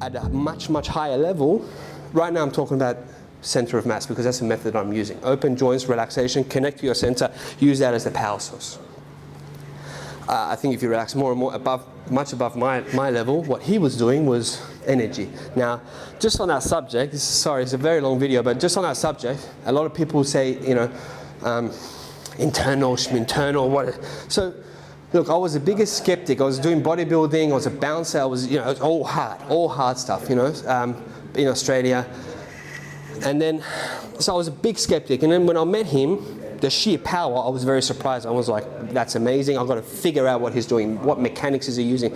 at a much, much higher level. Right now I'm talking about center of mass because that's the method I'm using. Open joints, relaxation, connect to your center, use that as the power source. I think if you relax more and more, much above my level, what he was doing was energy. Now, just on that subject, sorry, it's a very long video, but just on that subject, a lot of people say, you know, internal, what? So, look, I was the biggest skeptic. I was doing bodybuilding, I was a bouncer, I was, you know, it was all hard stuff, you know, in Australia. And then, so I was a big skeptic. And then when I met him, the sheer power, I was very surprised. I was like, that's amazing. I've got to figure out what he's doing, what mechanics is he using.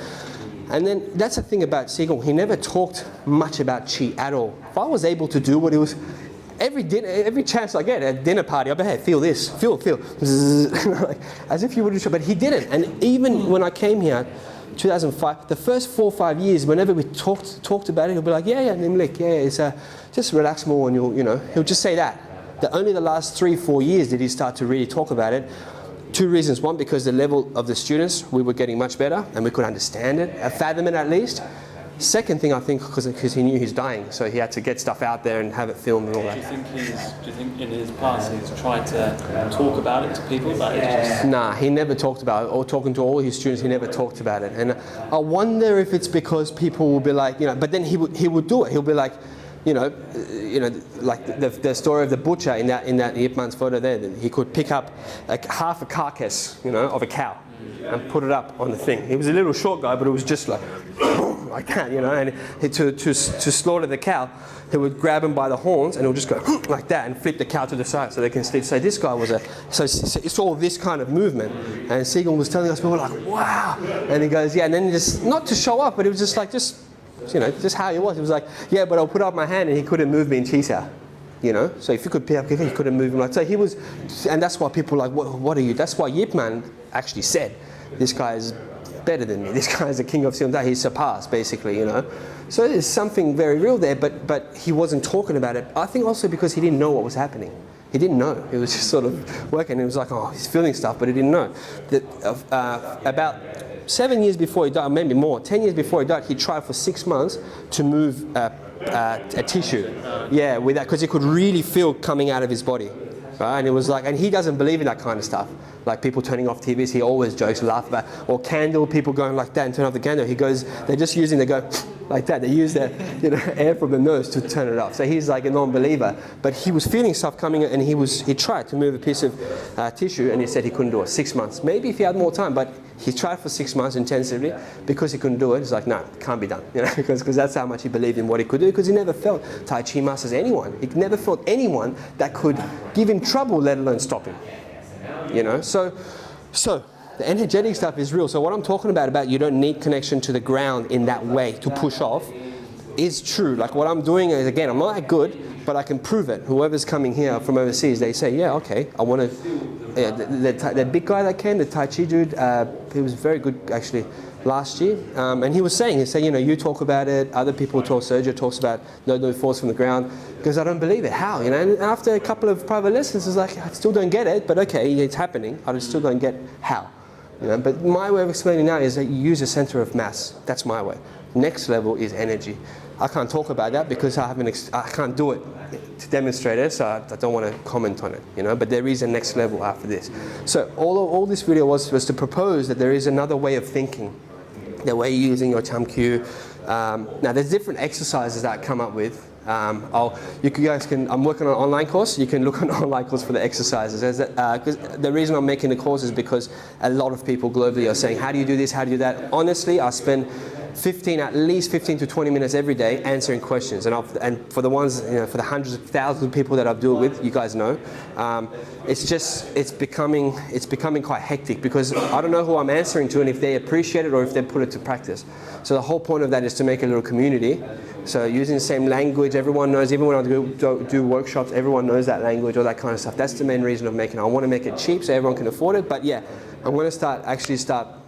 And then that's the thing about Siegel. He never talked much about chi at all. If I was able to do what he was, every chance I get at a dinner party, I'll be, hey, feel this, feel. As if you would, but he didn't. And even when I came here, 2005, the first 4 or 5 years, whenever we talked about it, he'll be like, yeah, Nimlik, yeah, it's just relax more, and he'll just say that. Only the last 3 or 4 years did he start to really talk about it. 2 reasons. One, because the level of the students, we were getting much better and we could understand it, fathom it at least. Second thing, I think, because he knew he's dying, so he had to get stuff out there and have it filmed and all that. Do you think in his past he's tried to talk about it to people? Nah, he never talked about it. Or talking to all his students, he never talked about it. And I wonder if it's because people will be like, but then he would do it. He'll be like, like the story of the butcher in that Ip Man's photo there, that he could pick up like half a carcass, of a cow and put it up on the thing. He was a little short guy, but it was just like that, and to slaughter the cow, he would grab him by the horns and he'll just go like that and flip the cow to the side so they can sleep. So this guy was so it's all this kind of movement. And Siegel was telling us, we were like, wow. And he goes, yeah, and then just, not to show up, but it was just like, just how he was. He was like, yeah, but I'll put up my hand and he couldn't move me in chi sao. So if you could pick up, he couldn't move him. Like, so he was, and that's why people are like, what are you? That's why Ip Man actually said, this guy is better than me. This guy is the king of Siam. He's surpassed, basically, So there's something very real there, but he wasn't talking about it. I think also because he didn't know what was happening. He didn't know. He was just sort of working. He was like, oh, he's feeling stuff, but he didn't know. That about 7 years before he died, maybe more, 10 years before he died, he tried for 6 months to move a tissue. Yeah, with that, because he could really feel coming out of his body. Right? And it was like, and he doesn't believe in that kind of stuff. Like people turning off TVs, he always jokes, laugh about, or candle, people going like that and turn off the candle. He goes, they're just using, they go like that. They use the air from the nose to turn it off. So he's like a non-believer. But he was feeling stuff coming, and he tried to move a piece of tissue, and he said he couldn't do it. 6 months. Maybe if he had more time, but he tried for 6 months intensively. Because he couldn't do it, he's like, no, it can't be done. Because that's how much he believed in what he could do. Because he never felt Tai Chi masters anyone. He never felt anyone that could give him trouble, let alone stop him. So the energetic stuff is real. So what I'm talking about you don't need connection to the ground in that way to push off is true. Like what I'm doing is, again, I'm not that good, but I can prove it. Whoever's coming here from overseas, they say, yeah, okay, I want to. Yeah, the big guy that came, the Tai Chi dude, he was very good actually last year. And he was saying, you talk about it, other people talk, Sergio talks about no force from the ground. Because I don't believe it. How? And after a couple of private lessons, it's like, I still don't get it, but okay, it's happening. I still don't get how. But my way of explaining now is that you use a center of mass. That's my way. Next level is energy. I can't talk about that because I can't do it to demonstrate it, so I don't want to comment on it, But there is a next level after this. So all this video was to propose that there is another way of thinking, the way you're using your Cham Kyu. Now there's different exercises that I come up with. I'm working on an online course. You can look on an online course for the exercises. Because the reason I'm making the course is because a lot of people globally are saying, how do you do this? How do you do that? Honestly, I spend at least 15 to 20 minutes every day answering questions. And for the ones, for the hundreds of thousands of people that I've dealt with, you guys know, it's becoming quite hectic because I don't know who I'm answering to and if they appreciate it or if they put it to practice. So the whole point of that is to make a little community. So using the same language, everyone knows, even when I do workshops, everyone knows that language, all that kind of stuff. That's the main reason of making it. I want to make it cheap so everyone can afford it, but yeah, I'm going to start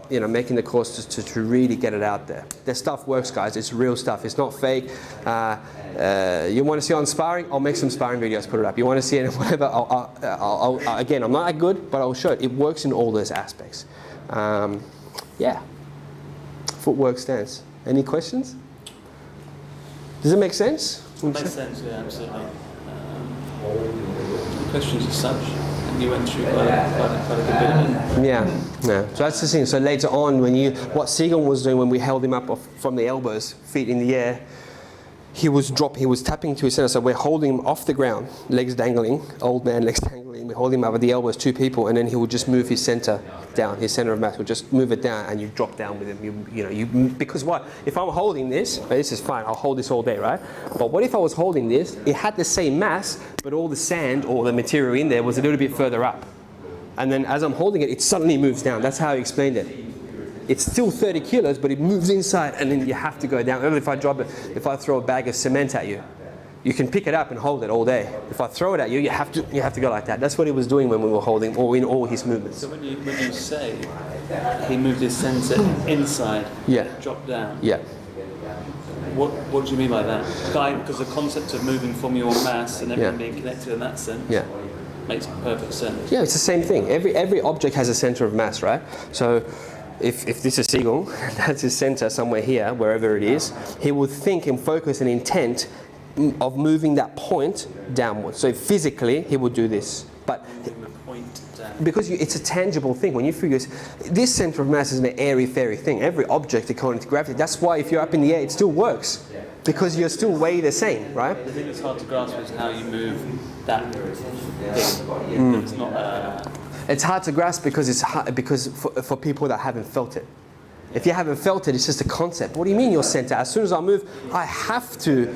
making the course to really get it out there. The stuff works, guys. It's real stuff. It's not fake. You want to see on sparring? I'll make some sparring videos, put it up. You want to see it, whatever? Again, I'm not that good, but I'll show it. It works in all those aspects. Yeah. Footwork stance. Any questions? Does it make sense? Makes sense, yeah, absolutely. Questions as such, and you went through quite a good bit of it. Yeah. So that's the thing. So later on, what Seagull was doing when we held him up from the elbows, feet in the air, he was tapping to his center. So we're holding him off the ground, legs dangling, old man legs dangling. We hold him up at the elbows, two people, and then he would just move his center down. His center of mass would just move it down, and you drop down with him. Because what? If I'm holding this is fine. I'll hold this all day, right? But what if I was holding this? It had the same mass, but all the sand or the material in there was a little bit further up. And then as I'm holding it, it suddenly moves down. That's how I explained it. It's still 30 kilos, but it moves inside, and then you have to go down. If I throw a bag of cement at you, you can pick it up and hold it all day. If I throw it at you, you have to go like that. That's what he was doing when we were holding, or in all his movements. So when you say he moved his center inside, dropped down. Yeah. What do you mean by that? Because the concept of moving from your mass and everything being connected in that sense makes perfect sense. Yeah, it's the same thing. Every object has a center of mass, right? So if this is Seagull, that's his center somewhere here, wherever it is, he would think and focus an intent of moving that point downwards. So physically, he would do this. But because it's a tangible thing. When you figure this center of mass is an airy-fairy thing. Every object according to gravity. That's why if you're up in the air, it still works. Because you're still way the same, right? The thing that's hard to grasp is how you move that thing. It's not... It's hard to grasp because for people that haven't felt it. If you haven't felt it, it's just a concept. What do you mean your center? As soon as I move, I have to,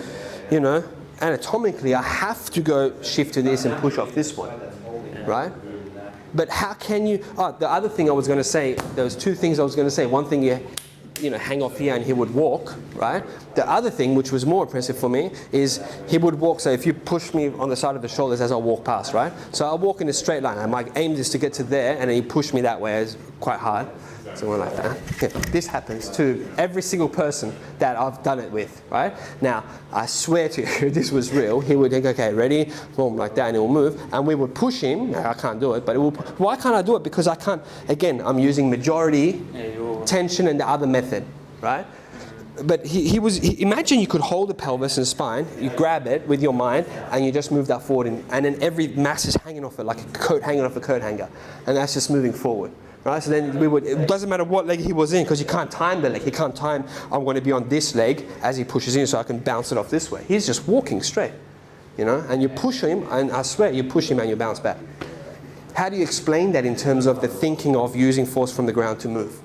anatomically, I have to go shift to this and push off this one, right? But how can you? The other thing I was going to say, there was two things I was going to say. One thing hang off here and he would walk, right? The other thing, which was more impressive for me, is he would walk. So if you push me on the side of the shoulders as I walk past, right? So I'll walk in a straight line. And my aim is to get to there, and then you push me that way. It's quite hard. Somewhere like that. Yeah. This happens to every single person that I've done it with, right? Now, I swear to you, this was real. He would think, okay, ready, boom, like that, and it will move. And we would push him. Now, I can't do it, but why can't I do it? Because I can't, again, I'm using majority tension and the other method, right? But imagine you could hold the pelvis and spine, you grab it with your mind, and you just move that forward, and then every mass is hanging off it, like a coat hanging off a coat hanger. And that's just moving forward. Right, so then it doesn't matter what leg he was in, because you can't time the leg. He can't time, I'm going to be on this leg as he pushes in so I can bounce it off this way. He's just walking straight, and you push him, and I swear, you push him and you bounce back. How do you explain that in terms of the thinking of using force from the ground to move?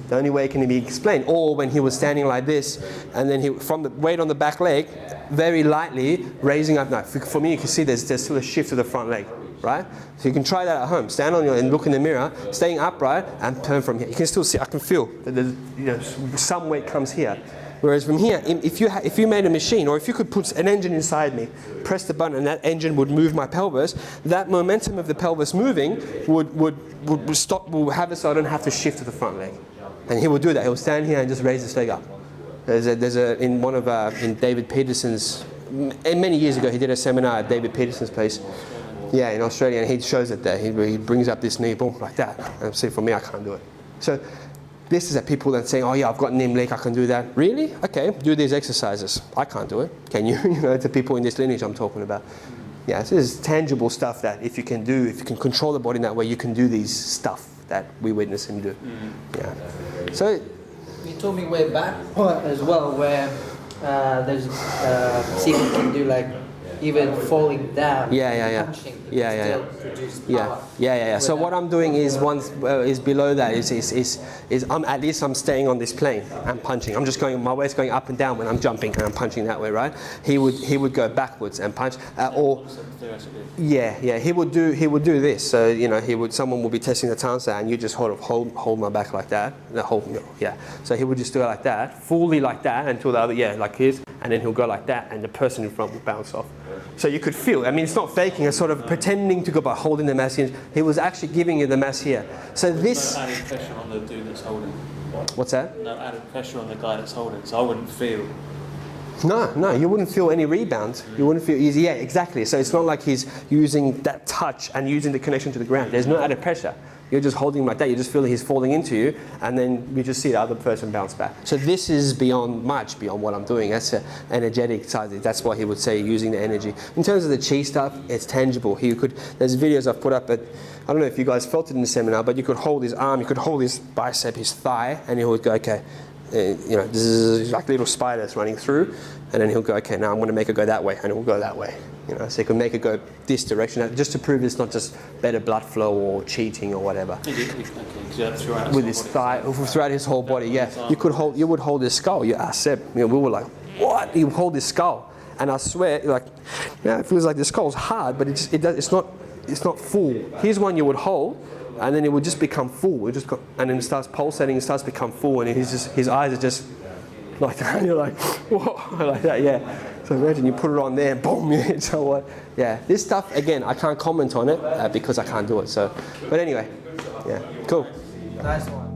The only way it can be explained, or when he was standing like this, and then from the weight on the back leg, very lightly raising up. Now, for me, you can see there's still a shift to the front leg. Right? So you can try that at home. Stand on and look in the mirror, staying upright, and turn from here. You can still see. I can feel that some weight comes here. Whereas from here, if you made a machine, or if you could put an engine inside me, press the button, and that engine would move my pelvis, that momentum of the pelvis moving would stop. Will have it so I don't have to shift to the front leg. And he would do that. He'll stand here and just raise his leg up. In David Peterson's. Many years ago, he did a seminar at David Peterson's place. Yeah, in Australia, and he shows it there. He brings up this knee, boom, like that. And see, for me, I can't do it. So this is at people that saying, oh yeah, I've got Nim leg, I can do that. Really? Okay, do these exercises. I can't do it. Can you? To people in this lineage I'm talking about. Yeah, so there's tangible stuff that if you can control the body in that way, you can do these stuff that we witness him do. Yeah. So you told me way back as well, where there's Seagull can do like even falling down, punching, still produce power. So what I'm doing is is below that is at least I'm staying on this plane and punching. I'm just my weight's going up and down when I'm jumping and I'm punching that way, right? He would go backwards and punch, he would do this. So someone will be testing the stance and you just hold my back like that. So he would just do it like that, fully like that until the other like his, and then he'll go like that, and the person in front will bounce off. So you could feel, it's not faking, it's sort of pretending to go by holding the mass in. He was actually giving you the mass here. So this... No added pressure on the dude that's holding. What's that? No added pressure on the guy that's holding, so I wouldn't feel... No, you wouldn't feel any rebound. You wouldn't feel easy. Yeah, exactly. So it's not like he's using that touch and using the connection to the ground. There's no added pressure. You're just holding him like that. You just feel that he's falling into you, and then you just see the other person bounce back. So this is much beyond what I'm doing. That's an energetic side. That's why he would say using the energy. In terms of the chi stuff, it's tangible. There's videos I've put up, but I don't know if you guys felt it in the seminar, but you could hold his arm, you could hold his bicep, his thigh, and he would go, okay, this is like little spiders running through, and then he'll go, okay, now I'm going to make it go that way, and it will go that way. So you can make it go this direction, just to prove it's not just better blood flow or cheating or whatever. With his thigh, throughout his whole body, yeah. You would hold his skull. You asked Seb, we were like, what? You hold his skull, and I swear, it feels like the skull's hard, but it's not full. Here's one you would hold, and then it would just become full. And then it starts pulsating, it starts to become full, and his eyes are just like that. And you're like, whoa, like that, yeah. So imagine you put it on there, boom, you hit someone. Yeah, this stuff, again, I can't comment on it because I can't do it. So, but anyway, yeah, cool. Nice one.